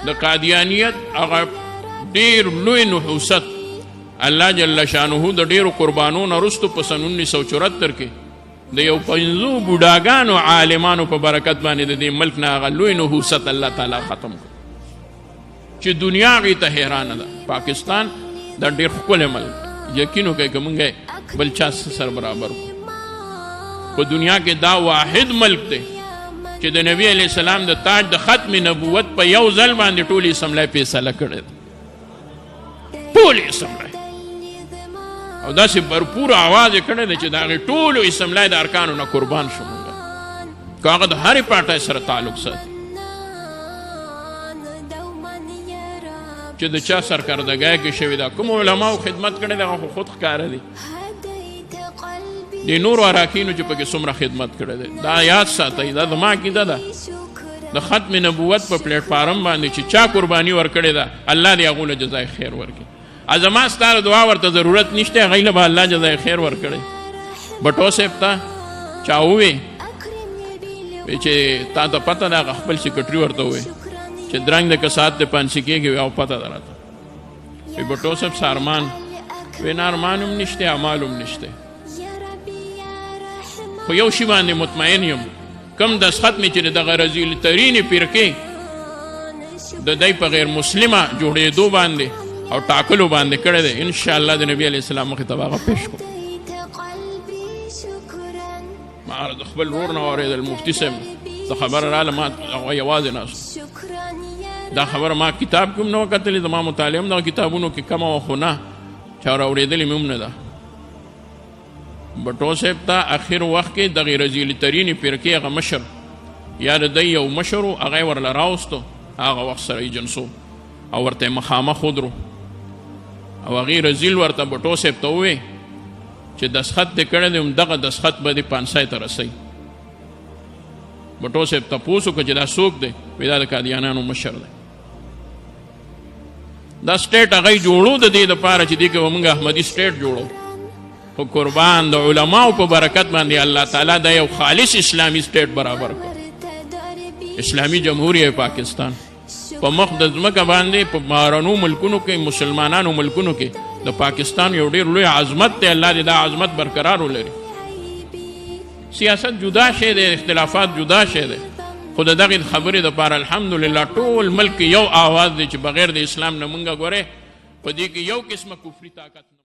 د قادیانیت هغه ډیر لوی نحوست الله جل شانه د ډیرو قربانونو وروسته په سن 1974 کې د یو 50 بوډاګانو عالمانو په برکت باندې د دې ملک نه هغه لوی نحوست الله تعالی ختم کړ چې دنیا غي ته حیرانه ده. پاکستان د ډیر ښکلی ملک، یقینو کوي که موږ بل چا سره برابر په دنیا کې دا واحد ملک دی چې د نبی علیه السلام د تاج د ختم نبوت په یو ځل باندې ټول اسمبلی فیصله کړې ده، ټول اسمبلی، او داسې برپور آواز یې کړی دی چې د هغې ټولو اسمبلی د ارکانو نه قربان شو مونږ، که هغه د هرې پارټۍ سره تعلق ساتي چې د چا سرکردګۍ کې شوې ده. کوم علماو خدمت کړی دی هغه خو خود ښکاره دي، د نورو اراکینو چې پکې څومره خدمت کړی دی. دا یاد ساتئ، دا زما عقیده ده د ختم نبوت په پلیټ فارم باندې چې چا قرباني ورکړې ده الله دې هغو له جزای خیر ورکړي. زما ستا د دعا ورته ضرورت نشته، هغوی له به الله جزای خیر ورکړی. بټو صاحب ته چا ووی چې تا ته پته ده، هغه خپل سیکرټري ورته ووی چې درنګ د کسات د پانسي کېږي او پته ده راته. وی بټو صاحب څه ارمان؟ وی نه ارمان هم نشته، اعمال هم نشته، خو یو شي باندې مطمئن یم، کم دستخط مې چې د دغه رذیل ترینې فرقې د دی په غیر مسلمه جوړېدو باندې او ټاکلو باندې کړی دی، انشاءالله د نبي علیه السلام مخې ته به هغه پیش کړو. ما د خپل ورور نه واورېدل، مفتي صاحب څه خبره راله، ما هغه یوازې ناست، دا خبره ما کتاب کې هم نه وه کتلې، زما مطالعه هم دغه کتابونو کې کمه وه، خو نه چا راورېدلې مې هم نه ده. بټو صاحب ته اخر وخت کې دغې رذیلې ترینې فرقې هغه مشر یا د دی یو مشر و، هغه یې ورله راوستو، هغه وخت سره یې جنسو او ورته یې مخامخ ودرو او هغې رذیل ورته بټو صاحب ته ووی چې دستخط دې کړی دی، همدغه دستخط به دې پانسۍ ته رسوي. بټو صاحب تپوس وکړه چې دا څوک دی؟ وی دا د قادیانانو مشر دی. دا سټیټ هغوی جوړو د دې دپاره چې دې کې به موږ احمدي سټیټ جوړو، خو قربان د علماو په برکت باندې الله تعالی دا یو خالص اسلامي سټیټ برابر کړ، اسلامي جمهوریه پاکستان. په مخ د ځمکه باندې په بهرنو ملکونو کې، مسلمانانو ملکونو کې د پاکستان یو ډېر لوی عظمت دی، الله دې دا عظمت برقرار ولري. سیاست جدا شی دی، اختلافات جدا شی دی، خو د دغې خبرې دپاره الحمدلله ټول ملک یو آواز دی چې بغیر د اسلام نه مونږ ګورې په دې کې یو قسمه کفري طاقت